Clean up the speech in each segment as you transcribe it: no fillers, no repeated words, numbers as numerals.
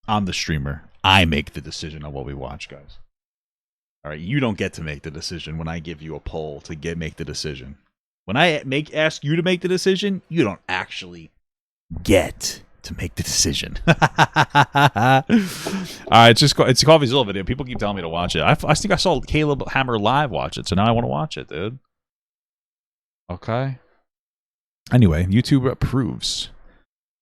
I'm the streamer. I make the decision on what we watch, guys. All right, you don't get to make the decision when I give you a poll to make the decision. When I ask you to make the decision, you don't actually get to make the decision. All right, it's a Coffeezilla video. People keep telling me to watch it. I think I saw Caleb Hammer live watch it, so now I want to watch it, dude. Okay. Anyway, YouTube approves.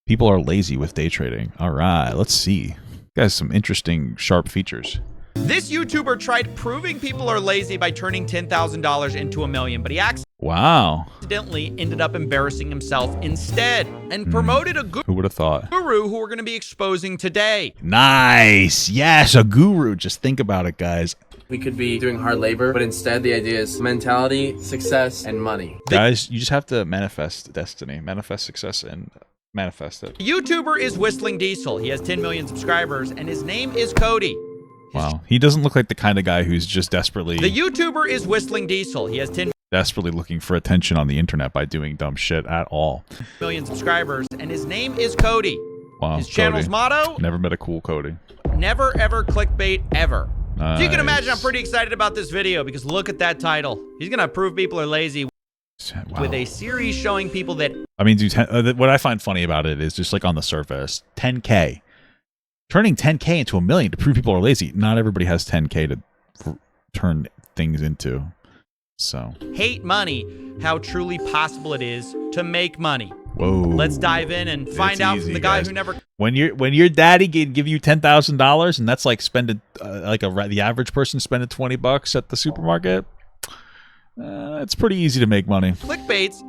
People are lazy with day trading. All right, let's see. Guys, some interesting, sharp features. This YouTuber tried proving people are lazy by turning $10,000 into $1 million, but he accidentally ended up embarrassing himself instead and promoted a who would have thought? Guru who we're going to be exposing today. Nice. Yes, a guru. Just think about it, guys. We could be doing hard labor, but instead the idea is mentality, success, and money. Guys, you just have to manifest destiny, manifest success, and manifest it. The YouTuber is Whistling Diesel. He has 10 million subscribers, and his name is Cody. Wow, he doesn't look like the kind of guy who's just desperately... The YouTuber is Whistling Diesel. He has 10 desperately looking for attention on the internet by doing dumb shit at all. million subscribers, and his name is Cody. Wow, his channel's motto? Never met a cool Cody. Never ever clickbait ever. Nice. So you can imagine I'm pretty excited about this video because look at that title. He's gonna prove people are lazy with a series showing people that... I mean, dude, what I find funny about it is just like on the surface, 10K. Turning 10K into $1 million to prove people are lazy. Not everybody has 10K to turn things into. So hate money, how truly possible it is to make money. Whoa. Let's dive in and find out from the guy who never... When your daddy can give you $10,000 and that's like spending the average person spending $20 at the supermarket, it's pretty easy to make money. Clickbaits,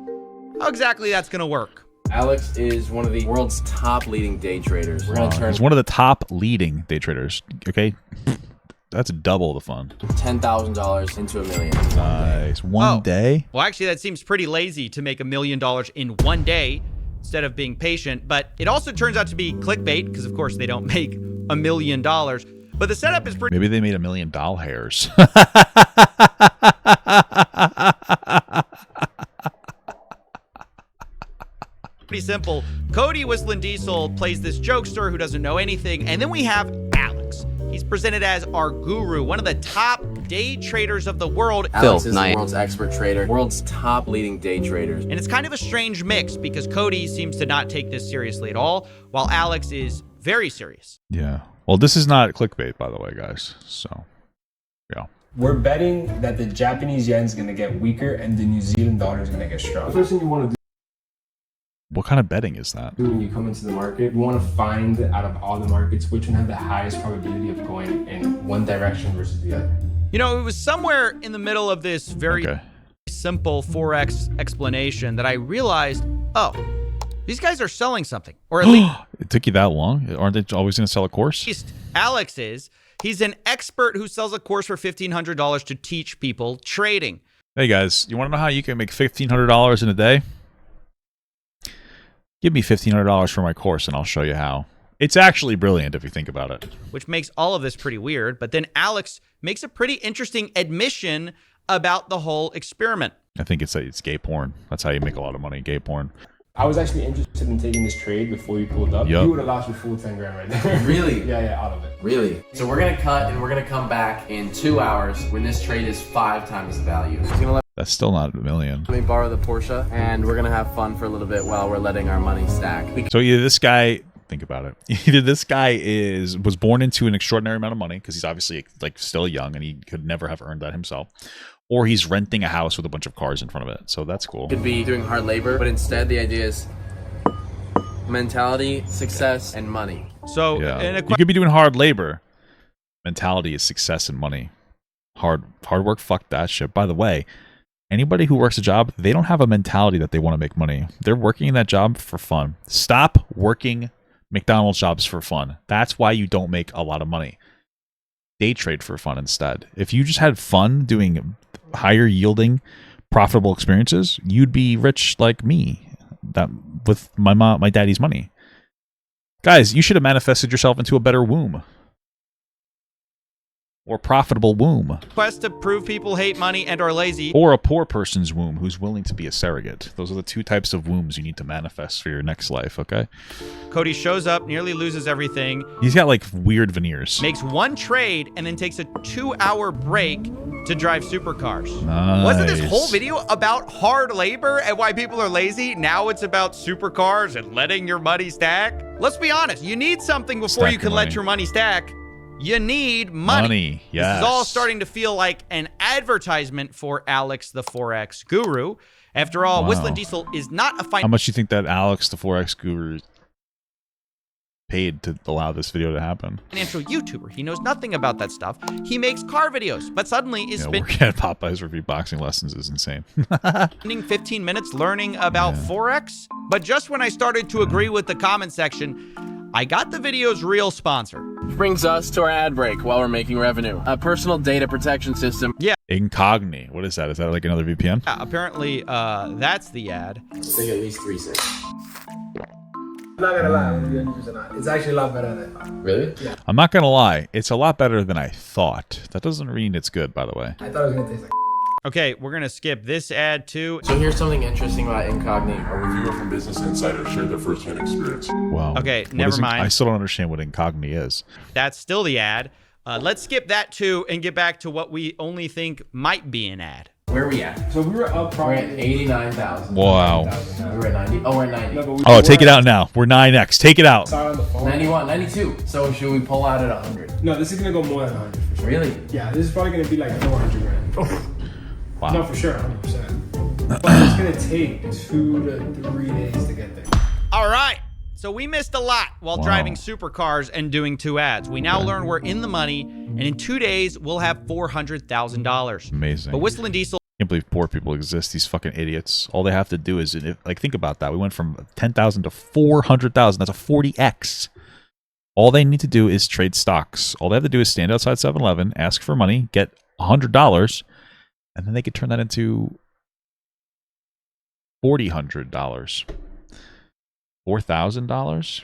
how exactly that's going to work. Alex is one of the world's top leading day traders. We're gonna turn he's one of the top leading day traders. Okay, that's double the fun. $10,000 into $1 million. Nice. One day? Well, actually, that seems pretty lazy to make $1 million in one day instead of being patient. But it also turns out to be clickbait because, of course, they don't make $1 million. But the setup is pretty... Maybe they made $1 million hairs. Pretty simple. Cody Whistling Diesel plays this jokester who doesn't know anything. And then we have Alex. He's presented as our guru, one of the top day traders of the world. Alex is the world's expert trader, world's top leading day traders. And it's kind of a strange mix because Cody seems to not take this seriously at all, while Alex is very serious. Yeah. Well, this is not clickbait, by the way, guys. So, yeah. We're betting that the Japanese yen is going to get weaker and the New Zealand dollar is going to get stronger. The first thing you want to do what kind of betting is that? when you come into the market, you want to find out of all the markets which one have the highest probability of going in one direction versus the other. You know, it was somewhere in the middle of this very simple Forex explanation that I realized, oh, these guys are selling something. Or at least... It took you that long? Aren't they always going to sell a course? At least Alex is. He's an expert who sells a course for $1,500 to teach people trading. Hey, guys, you want to know how you can make $1,500 in a day? Give me $1,500 for my course and I'll show you how. It's actually brilliant if you think about it. Which makes all of this pretty weird. But then Alex makes a pretty interesting admission about the whole experiment. I think it's gay porn. That's how you make a lot of money, gay porn. I was actually interested in taking this trade before you pulled up. Yep. You would have lost your full 10 grand right there. Really? Yeah, all of it. Really? So we're gonna cut and we're gonna come back in 2 hours when this trade is 5 times the value. He's gonna let That's still not $1 million. me borrow the Porsche and we're gonna have fun for a little bit while we're letting our money stack. So either this guy, think about it. Either this guy was born into an extraordinary amount of money because he's obviously like still young and he could never have earned that himself, or he's renting a house with a bunch of cars in front of it. So that's cool. Could be doing hard labor, but instead the idea is mentality, success, and money. So yeah, you could be doing hard labor. Mentality is success and money. Hard work, fuck that shit. By the way, anybody who works a job, they don't have a mentality that they want to make money. They're working in that job for fun. Stop working McDonald's jobs for fun. That's why you don't make a lot of money. Day trade for fun instead. If you just had fun doing higher yielding, profitable experiences, you'd be rich like me. That with my daddy's money. Guys, you should have manifested yourself into a better womb. Or profitable womb. quest to prove people hate money and are lazy. Or a poor person's womb who's willing to be a surrogate. Those are the two types of wombs you need to manifest for your next life, okay? Cody shows up, nearly loses everything, He's got like weird veneers. makes one trade, and then takes a 2-hour break to drive supercars. Nice. Wasn't this whole video about hard labor and why people are lazy? Now it's about supercars and letting your money stack? Let's be honest, you need something before Stack you can your let money. your money stack. You need money. This yes. is all starting to feel like an advertisement for Alex the Forex Guru. After all, Wow. Whistling Diesel is not a How much do you think that Alex, the Forex Guru, paid to allow this video to happen? financial YouTuber. He knows nothing about that stuff. He makes car videos, but suddenly is Working at Popeye's review boxing lessons is insane. spending 15 minutes learning about Forex. But just when I started to agree with the comment section, I got the video's real sponsor. Which brings us to our ad break while we're making revenue. A personal data protection system. Incogni. What is that? Is that like another VPN? Yeah, apparently, that's the ad. Take at least 3 cents. I'm not gonna lie, whether you're using or not. It's actually a lot better than Really? I'm not going to lie. It's a lot better than I thought. That doesn't mean it's good, by the way. I thought it was gonna taste like. Okay, we're gonna skip this ad too. So here's something interesting about Incogni. A reviewer from Business Insider shared their firsthand experience. Wow. Okay, What never is mind. I still don't understand what Incogni is. That's still the ad. Let's skip that too and get back to what we only think might be an ad. Where are we at? So we were up We're probably. at 89,000. Wow. We were at 90. Oh, we're at 90. No, but we Oh, were take it out now. We're 9X. Take it out. Sorry on the phone. 91, 92. So should we pull out at 100? No, this is gonna go more than 100 for sure. Really? Yeah, this is probably gonna be like 400 grand. Wow. No, for sure, 100%. But it's gonna take 2 to 3 days to get there. All right. So we missed a lot while Wow. driving supercars and doing 2 ads. We now learn we're in the money, and in 2 days, we'll have $400,000. Amazing. But Whistling Diesel I can't believe poor people exist. These fucking idiots. All they have to do is, like, think about that. We went from 10,000 to 400,000. That's a 40x. All they need to do is trade stocks. All they have to do is stand outside 7-Eleven, ask for money, get $100, and then they could turn that into $4,000. $4,000?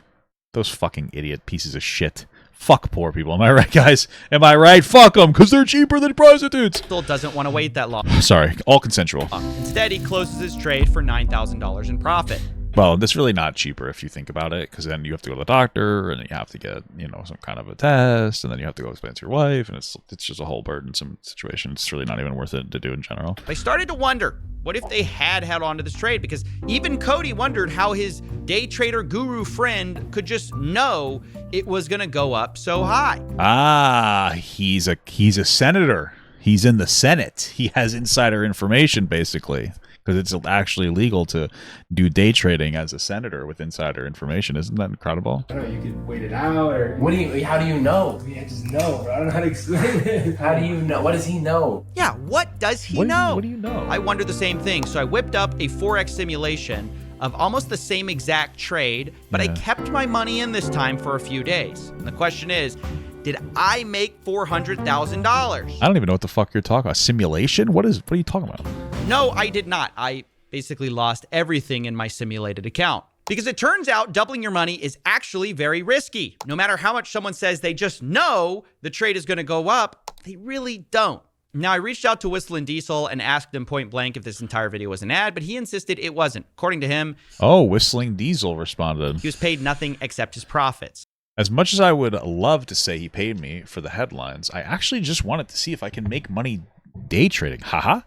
Those fucking idiot pieces of shit. Fuck poor people. Am I right, guys? Am I right? Fuck them, because they're cheaper than prostitutes. doesn't want to wait that long. Sorry, all consensual. Instead, he closes his trade for $9,000 in profit. Well, that's really not cheaper if you think about it, because then you have to go to the doctor, and then you have to get, some kind of a test, and then you have to go explain to your wife, and it's just a whole burdensome situation. It's really not even worth it to do in general. I started to wonder, what if they had held on to this trade? Because even Cody wondered how his day trader guru friend could just know it was going to go up so high. Ah, he's a senator. He's in the Senate. He has insider information, basically. Because it's actually legal to do day trading as a senator with insider information. Isn't that incredible? I don't know, you could wait it out or. How do you know? I just know, bro. I don't know how to explain it. How do you know? What does he know? Yeah, what does he What know? do you know? I wondered the same thing, so I whipped up a Forex simulation of almost the same exact trade, but I Yeah. kept my money in this time for a few days. And the question is, did I make $400,000? I don't even know what the fuck you're talking about. Simulation? What are you talking about? No, I did not. I basically lost everything in my simulated account. Because it turns out doubling your money is actually very risky. No matter how much someone says they just know the trade is going to go up, they really don't. Now, I reached out to Whistling Diesel and asked him point blank if this entire video was an ad, but he insisted it wasn't. According to him, Oh, Whistling Diesel responded. he was paid nothing except his profits. As much as I would love to say he paid me for the headlines, I actually just wanted to see if I can make money day trading. Haha.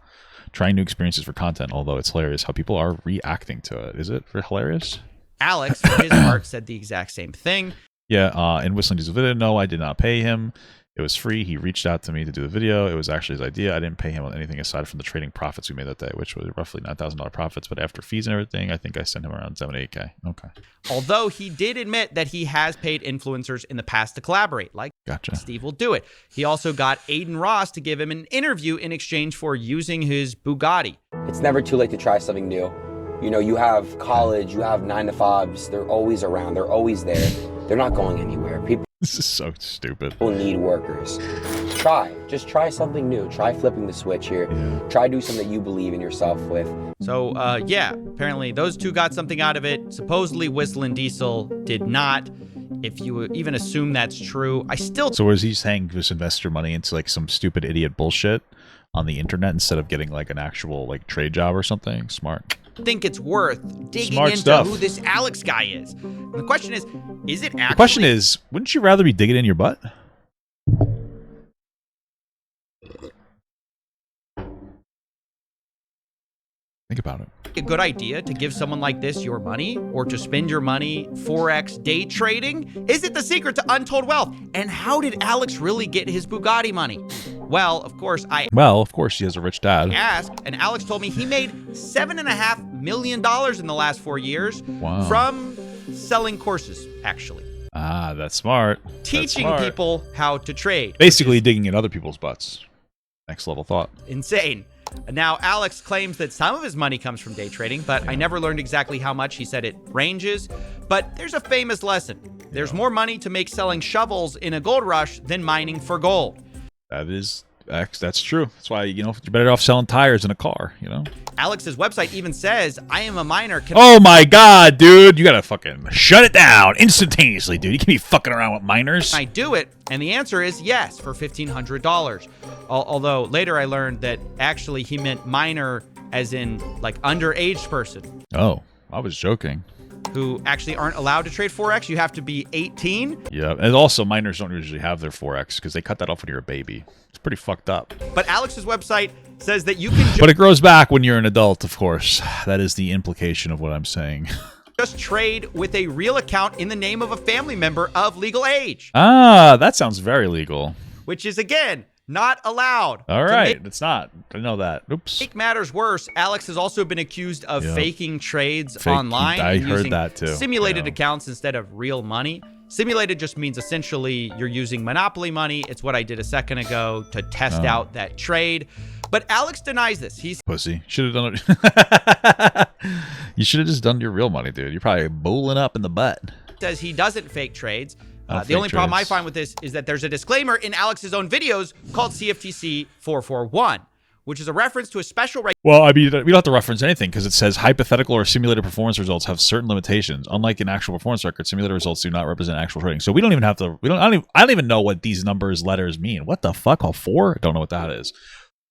Trying new experiences for content, although it's hilarious how people are reacting to it. Is it hilarious? Alex, for his part, said the exact same thing. Yeah, in Whistling Diesel video, no, I did not pay him. It was free. He reached out to me to do the video. It was actually his idea. I didn't pay him on anything aside from the trading profits we made that day, which was roughly $9,000 profits. But after fees and everything, I think I sent him around 7 to 8K. Okay. Although he did admit that he has paid influencers in the past to collaborate, like Gotcha. Steve will do it. He also got Aiden Ross to give him an interview in exchange for using his Bugatti. It's never too late to try something new. You know, you have college, you have 9-to-5s, they're always around, they're always there. They're not going anywhere. People This is so stupid. need workers. Just try something new. Try flipping the switch here. Yeah. Try do something that you believe in yourself with. So, yeah, apparently those two got something out of it. Supposedly Whistling Diesel did not. if you even assume that's true, I still So is he saying just invest your money into like some stupid idiot bullshit on the internet instead of getting like an actual like trade job or something? Smart. think it's worth digging Smart into stuff. who this Alex guy is. The question is it actually... The question is, wouldn't you rather be digging in your butt? Think about it. a good idea to give someone like this your money or to spend your money Forex day trading? Is it the secret to untold wealth? And how did Alex really get his Bugatti money? Well, of course, I He has a rich dad. asked, and Alex told me he made $7.5 million in the last 4 years Wow. from selling courses, actually. Ah, that's smart. That's Teaching smart. people how to trade. Basically digging in other people's butts. Next level thought. Insane. Now, Alex claims that some of his money comes from day trading, but I never learned exactly how much. He said it ranges. But there's a famous lesson. There's more money to make selling shovels in a gold rush than mining for gold. That's true. That's why, you're better off selling tires in a car, Alex's website even says, I am a miner. Oh my god, dude. You gotta fucking shut it down instantaneously, dude. You can be fucking around with minors. I do it? And the answer is yes, for $1,500. Although later I learned that actually he meant minor as in like underage person Oh, I was joking. who actually aren't allowed to trade Forex. You have to be 18. Yeah, and also minors don't usually have their Forex because they cut that off when you're a baby. It's pretty fucked up. But Alex's website says that you can But it grows back when you're an adult, of course. That is the implication of what I'm saying. just trade with a real account in the name of a family member of legal age, Ah, that sounds very legal. which is, again, not allowed. All To right, it's not. I know that. Oops. make matters worse, Alex has also been accused of Yeah. faking trades Fake- online I and heard using that too, simulated yeah. accounts instead of real money. Simulated just means essentially you're using Monopoly money. It's what I did a second ago to test out that trade. But Alex denies this. He Pussy. Should have done it. You should have just done your real money, dude. You're probably bowling up in the butt. says he doesn't fake trades. Oh, The fake only problem I trades. find with this is that there's a disclaimer in Alex's own videos called CFTC 441, which is a reference to a special Well, I mean, we don't have to reference anything because it says hypothetical or simulated performance results have certain limitations. Unlike an actual performance record, simulated results do not represent actual trading. So we don't even have to. I don't even know what these letters mean. What the fuck? All four? I don't know what that is.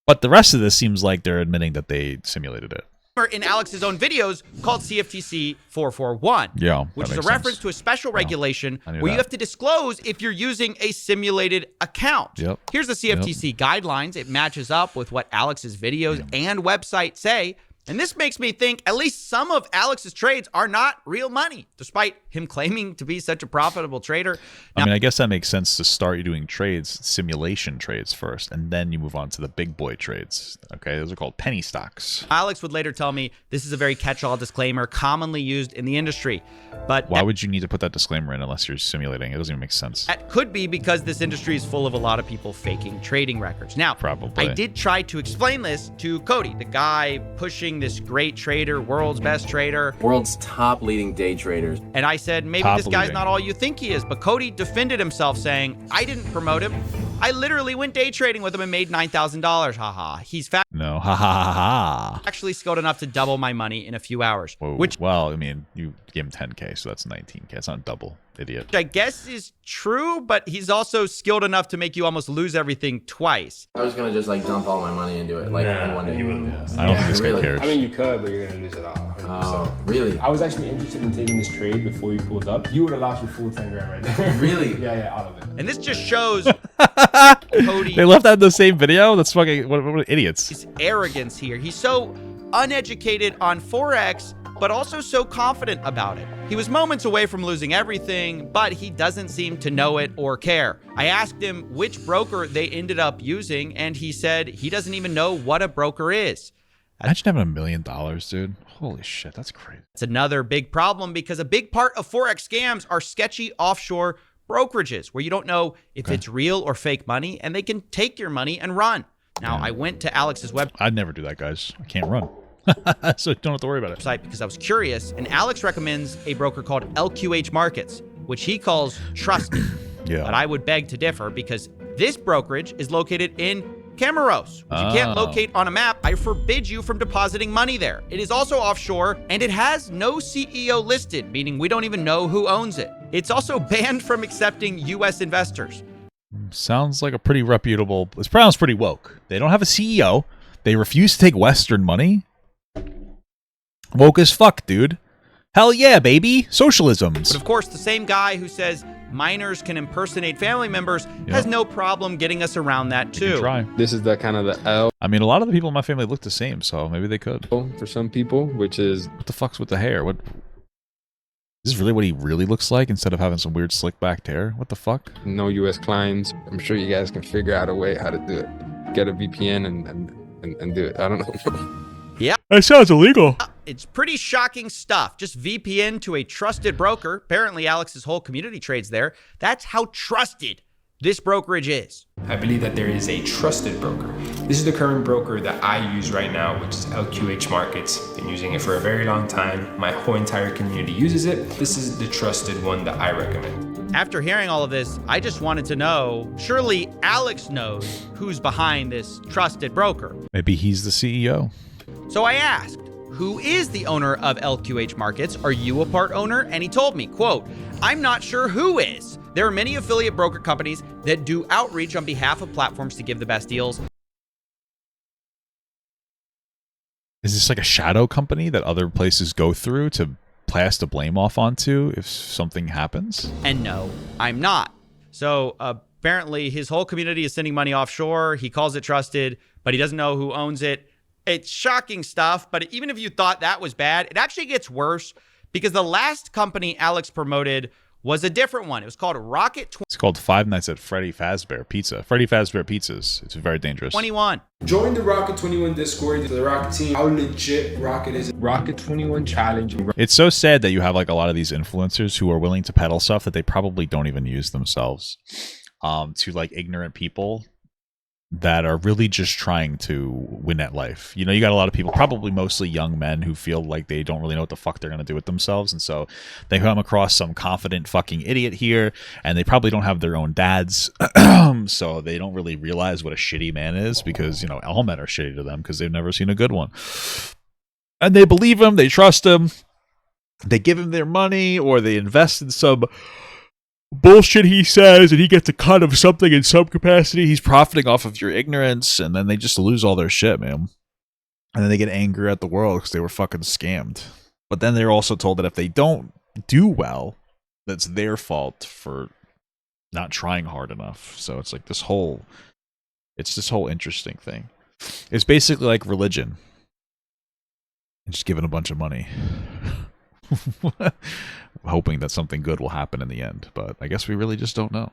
But the rest of this seems like they're admitting that they simulated it. in Alex's own videos called CFTC 441, Yeah, which that is a makes reference sense. to a special regulation I knew where you that. have to disclose if you're using a simulated account. Yep. Here's the CFTC guidelines. It matches up with what Alex's videos and website say. And this makes me think at least some of Alex's trades are not real money, despite him claiming to be such a profitable trader. I mean, I guess that makes sense to start you doing trades, simulation trades first, and then you move on to the big boy trades. Okay, those are called penny stocks. Alex would later tell me this is a very catch-all disclaimer commonly used in the industry. But Why would you need to put that disclaimer in unless you're simulating? It doesn't even make sense. that could be because this industry is full of a lot of people faking trading records. Now, Probably. I did try to explain this to Cody, the guy pushing this great trader, world's best trader. World's top leading day traders. And I said, maybe Top this guy's leading. not all you think he is. But Cody defended himself saying, I didn't promote him. I literally went day trading with him and made $9,000. Haha. He's No, ha ha ha ha. actually skilled enough to double my money in a few hours, Whoa. which Well, I mean, you gave him 10K, so that's 19K. It's not double, idiot. I guess is true, but he's also skilled enough to make you almost lose everything twice. I was gonna just like dump all my money into it, like in one day. I don't think this guy Really? cares. I mean, you could, but you're gonna lose it all. 100%. Oh, really? I was actually interested in taking this trade before you pulled up. You would have lost your full 10 grand right there. Really? Yeah, all of it. And this just shows Cody They left that in the same video? That's fucking, what idiots. his arrogance here. He's so uneducated on Forex, but also so confident about it. He was moments away from losing everything, but he doesn't seem to know it or care. I asked him which broker they ended up using, and he said he doesn't even know what a broker is. Imagine having $1 million, dude. Holy shit, that's crazy. It's another big problem because a big part of Forex scams are sketchy offshore brokerages where you don't know if it's real or fake money, and they can take your money and run. Now, I went to Alex's I'd never do that, guys. I can't run. So don't have to worry about it. website because I was curious, and Alex recommends a broker called LQH Markets, which he calls trusted. Yeah. But I would beg to differ because this brokerage is located in Camaros, which you can't Oh. locate on a map. I forbid you from depositing money there. It is also offshore, and it has no CEO listed, meaning we don't even know who owns it. It's also banned from accepting U.S. investors. Sounds like a pretty reputable. It sounds pretty woke. They don't have a CEO. They refuse to take Western money. Woke as fuck, dude. Hell yeah, baby. Socialisms. But of course, the same guy who says minors can impersonate family members has no problem getting us around that They can too. try. This is the kind of the L I mean, a lot of the people in my family look the same, so maybe they could. for some people, which is What the fuck's with the hair? What? Is this really what he really looks like instead of having some weird slick back hair? What the fuck? no U.S. clients. I'm sure you guys can figure out a way how to do it. Get a VPN and do it. I don't know. That sounds illegal. It's pretty shocking stuff. Just VPN to a trusted broker. Apparently, Alex's whole community trades there. That's how trusted this brokerage is. I believe that there is a trusted broker. This is the current broker that I use right now, which is LQH Markets. Been using it for a very long time. My whole entire community uses it. This is the trusted one that I recommend. After hearing all of this, I just wanted to know, surely Alex knows who's behind this trusted broker. Maybe he's the CEO. So I asked, who is the owner of LQH Markets? Are you a part owner? And he told me, quote, I'm not sure who is. There are many affiliate broker companies that do outreach on behalf of platforms to give the best deals. Is this like a shadow company that other places go through to pass the blame off onto if something happens? And no, I'm not. So apparently his whole community is sending money offshore. He calls it trusted, but he doesn't know who owns it. It's shocking stuff, but even if you thought that was bad, it actually gets worse because the last company Alex promoted was a different one. It was called Rocket It's called Five Nights at Freddy Fazbear Pizza. Freddy Fazbear Pizzas. It's very dangerous. 21. Join the Rocket 21 Discord, the Rocket team. How legit Rocket is. Rocket 21 challenge. It's so sad that you have like a lot of these influencers who are willing to peddle stuff that they probably don't even use themselves to like ignorant people that are really just trying to win at life. You know, you got a lot of people, probably mostly young men, who feel like they don't really know what the fuck they're going to do with themselves. And so they come across some confident fucking idiot here, and they probably don't have their own dads. So they don't really realize what a shitty man is because, you know, all men are shitty to them because they've never seen a good one. And they believe him, they trust him, they give him their money, or they invest in some bullshit he says, and he gets a cut of something in some capacity. He's profiting off of your ignorance, and then they just lose all their shit, man. And then they get angry at the world because they were fucking scammed. But then they're also told that if they don't do well, that's their fault for not trying hard enough. So it's like this whole interesting thing. It's basically like religion. And just giving a bunch of money. Hoping that something good will happen in the end, but I guess we really just don't know.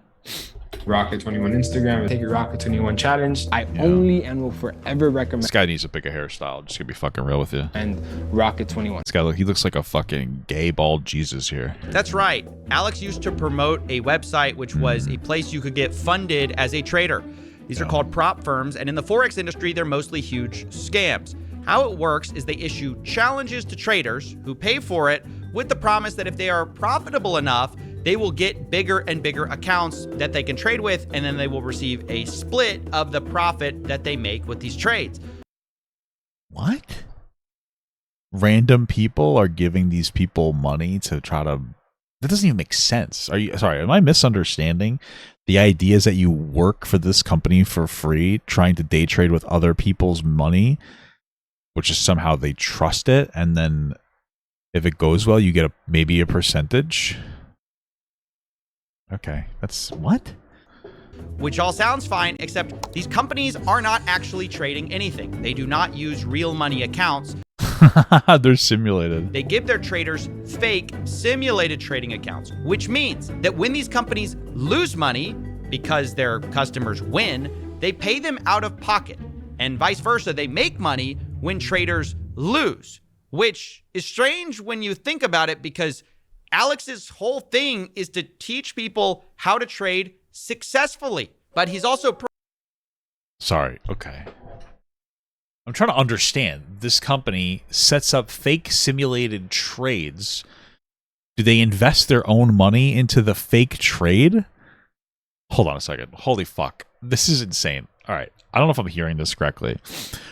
Rocket 21 Instagram. Take your Rocket 21 challenge. I only and will forever recommend. This guy needs a bigger hairstyle. Just gonna be fucking real with you. And Rocket 21. This guy, he looks like a fucking gay bald Jesus here. That's right. Alex used to promote a website which was a place you could get funded as a trader. These are called prop firms, and in the Forex industry, they're mostly huge scams. How it works is they issue challenges to traders who pay for it with the promise that if they are profitable enough, they will get bigger and bigger accounts that they can trade with, and then they will receive a split of the profit that they make with these trades. What? Random people are giving these people money to try to... That doesn't even make sense. Sorry, am I misunderstanding? The idea is that you work for this company for free, trying to day trade with other people's money, which is somehow they trust it, and then if it goes well, you get maybe a percentage. Okay, that's what? Which all sounds fine, except these companies are not actually trading anything. They do not use real money accounts. They're simulated. They give their traders fake simulated trading accounts, which means that when these companies lose money because their customers win, they pay them out of pocket. And vice versa, they make money when traders lose, which is strange when you think about it because Alex's whole thing is to teach people how to trade successfully. But he's also... Sorry, okay. I'm trying to understand. This company sets up fake simulated trades. Do they invest their own money into the fake trade? Hold on a second. Holy fuck. This is insane. All right. I don't know if I'm hearing this correctly.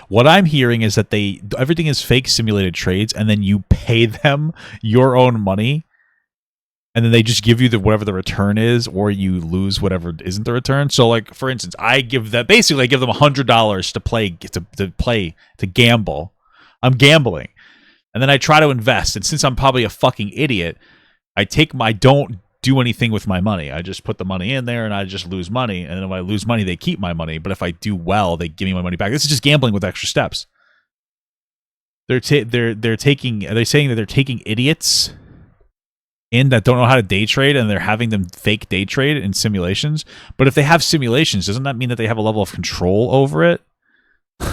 What I'm hearing is that everything is fake simulated trades, and then you pay them your own money and then they just give you whatever the return is, or you lose whatever isn't the return. So, like, for instance, I give them $100 to gamble. I'm gambling, and then I try to invest. And since I'm probably a fucking idiot, I don't do anything with my money. I just put the money in there, and I just lose money. And then if I lose money, they keep my money. But if I do well, they give me my money back. This is just gambling with extra steps. They're saying that they're taking idiots in that don't know how to day trade, and they're having them fake day trade in simulations. But if they have simulations, doesn't that mean that they have a level of control over it?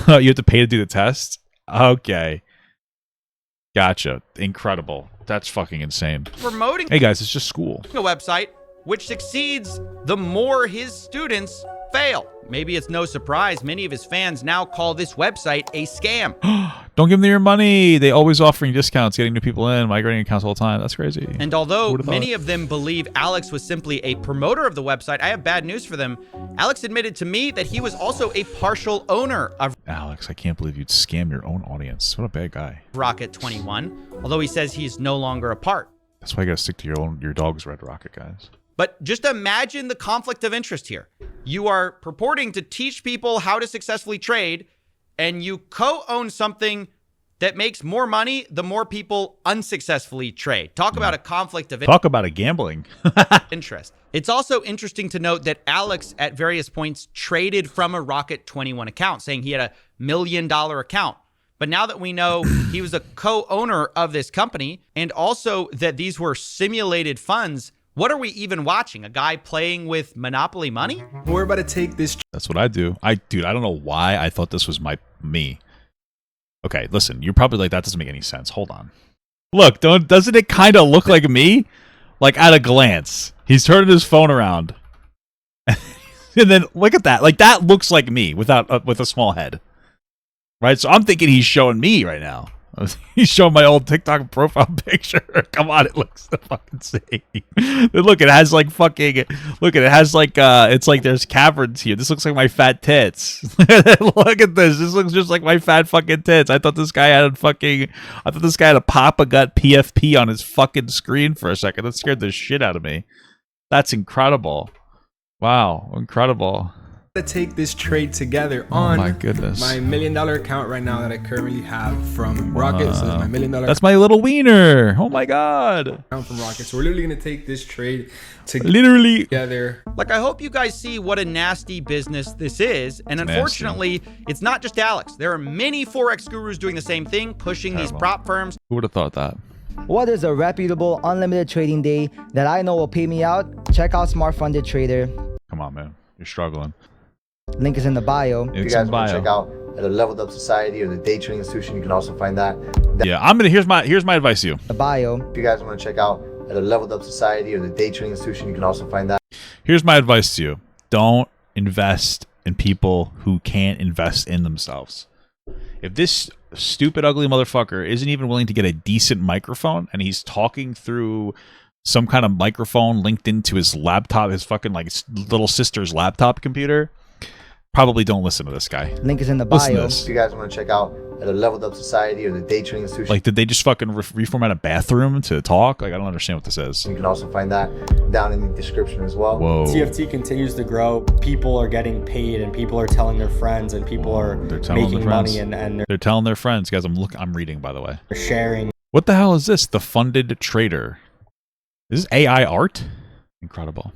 You have to pay to do the test? Okay. Gotcha. Incredible. That's fucking insane. Promoting Hey guys, it's just school. a website which succeeds the more his students fail. Maybe it's no surprise many of his fans now call this website a scam. Don't give them your money. They always offering discounts, getting new people in, migrating accounts all the time. That's crazy. And although Who'da thought? many of them believe Alex was simply a promoter of the website, I have bad news for them. Alex admitted to me that he was also a partial owner of Alex, I can't believe you'd scam your own audience. What a bad guy. Rocket 21, although he says he's no longer a part. That's why you gotta stick to your dog's Red Rocket, guys. But just imagine the conflict of interest here. You are purporting to teach people how to successfully trade, and you co-own something that makes more money the more people unsuccessfully trade. Talk about a conflict of Talk about a gambling. interest. It's also interesting to note that Alex at various points traded from a Rocket 21 account, saying he had $1 million account. But now that we know he was a co-owner of this company, and also that these were simulated funds, what are we even watching? A guy playing with Monopoly money? We're about to take this. That's what I do. Dude, I don't know why I thought this was me. Okay, listen, you're probably like, that doesn't make any sense. Hold on. Look, doesn't it kind of look like me? Like, at a glance. He's turning his phone around. And then, look at that. Like, that looks like me with a small head. Right? So I'm thinking he's showing me right now. He's showing my old TikTok profile picture. Come on, it looks so fucking sick. Look, it has like fucking. Look, it has like. It's like there's caverns here. This looks like my fat tits. Look at this. This looks just like my fat fucking tits. I thought this guy had a Papa Gut PFP on his fucking screen for a second. That scared the shit out of me. That's incredible. Wow, incredible. To take this trade together Oh on my goodness. my $1 million account right now that I currently have from Rocket. So it's my $1 million That's my little wiener. Oh my god. account from Rocket. So we're literally gonna take this trade Literally. together. Like, I hope you guys see what a nasty business this is. And unfortunately, it's not just Alex. There are many Forex gurus doing the same thing, pushing these prop firms. Who would have thought that? What is a reputable unlimited trading day that I know will pay me out? Check out Smart Funded Trader. Come on, man. You're struggling. Link is in the bio. It's If you guys in want to bio. check out at a leveled up society or the day trading institution, you can also find that. Yeah, here's my advice to you. The bio. If you guys want to check out at a leveled up society or the day trading institution, you can also find that. Here's my advice to you. Don't invest in people who can't invest in themselves. If this stupid, ugly motherfucker isn't even willing to get a decent microphone and he's talking through some kind of microphone linked into his laptop, his fucking like little sister's laptop computer, probably don't listen to this guy. Link is in the Listen to bio. this. If you guys want to check out at a leveled up society or the day trading institution, Like, did they just fucking reformat a bathroom to talk? Like, I don't understand what this is. you can also find that down in the description as well. Whoa. TFT continues to grow. People are getting paid, and people are telling their friends, and people are They're telling making their friends. money, and They're telling their friends. Guys, I'm reading, by the way. they're sharing. What the hell is this? The Funded Trader. Is this AI art? Incredible.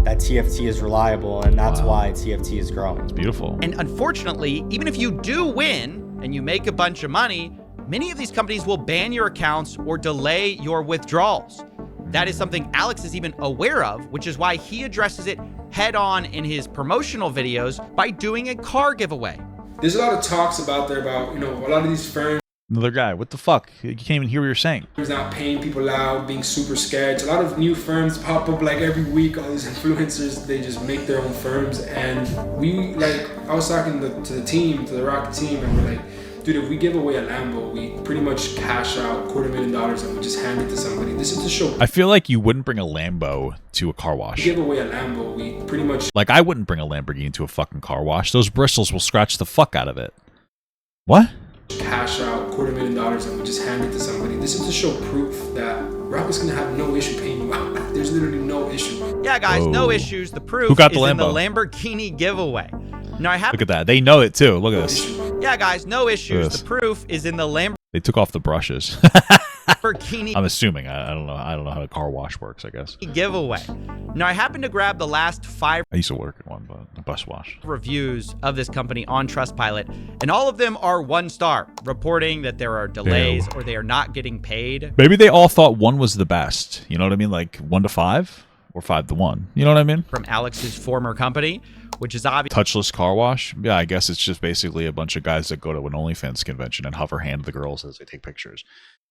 That TFT is reliable, and that's Wow. why TFT is growing. It's beautiful. And unfortunately, even if you do win and you make a bunch of money, many of these companies will ban your accounts or delay your withdrawals. That is something Alex is even aware of, which is why he addresses it head on in his promotional videos by doing a car giveaway. There's a lot of talks about there about, a lot of these firms Another guy. What the fuck? You can't even hear what you're saying. not paying people out, being super scared. So a lot of new firms pop up like every week. All these influencers, they just make their own firms. And I was talking to the team, to the Rocket team, and we're like, dude, if we give away a Lambo, we pretty much cash out $250,000 and we just hand it to somebody. This is to show. I feel like you wouldn't bring a Lambo to a car We wash. give away a Lambo, we pretty much Like, I wouldn't bring a Lamborghini to a fucking car wash. Those bristles will scratch the fuck out of it. What? cash out $250,000 and we just hand it to somebody. This is to show proof that Rocket's gonna have no issue paying you out. There's literally no issue. Yeah, guys, no Whoa. issues. The proof Who got the is in the Lambo? Lamborghini giveaway. Now, I have Look at that. They know it too. Look at this. Yeah, guys, no issues. this. The proof is in the They took off the brushes. Lamborghini I'm assuming. I don't know. I don't know how a car wash works, I guess. giveaway. Now, I happened to grab the last 5 I used to work at one, but a bus wash. reviews of this company on Trustpilot, and all of them are 1 star, reporting that there are delays or they are not getting paid. Maybe they all thought 1 was the best. You know what I mean? Like 1 to 5 or 5 to 1. You know what I mean? From Alex's former company, which is obvious. Touchless car wash. Yeah, I guess it's just basically a bunch of guys that go to an OnlyFans convention and hover hand the girls as they take pictures.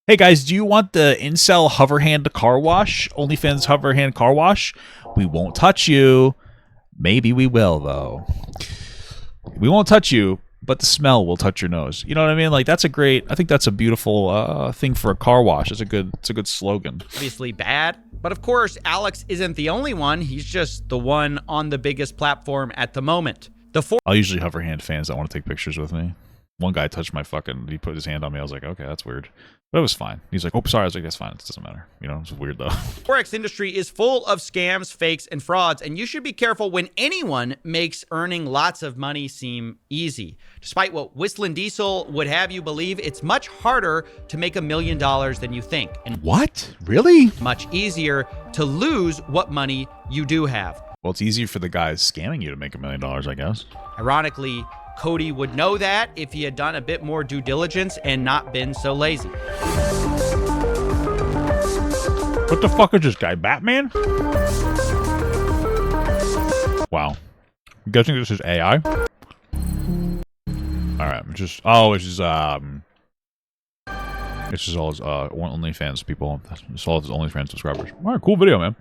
Hey guys, do you want the incel hover hand car wash? OnlyFans hover hand car wash? We won't touch you. Maybe we will though. We won't touch you, but the smell will touch your nose. You know what I mean? Like that's a great. I think that's a beautiful thing for a car wash. It's a good slogan. Obviously bad, but of course Alex isn't the only one. He's just the one on the biggest platform at the moment. I'll usually hover hand fans that want to take pictures with me. One guy touched my fucking. He put his hand on me. I was like, okay, that's weird. But it was fine. He's like, oh, sorry. I was like, that's fine. It doesn't matter. You know, it's weird though. Forex industry is full of scams, fakes, and frauds, and you should be careful when anyone makes earning lots of money seem easy. Despite what Whistling Diesel would have you believe, it's much harder to make $1 million than you think. And what? Really? Much easier to lose what money you do have. Well, it's easier for the guys scamming you to make $1 million, I guess. Ironically, Cody would know that if he had done a bit more due diligence and not been so lazy. What the fuck is this guy, Batman? Wow. I'm guessing this is AI? Alright, it's just all his OnlyFans people. It's all his OnlyFans subscribers. Alright, cool video, man.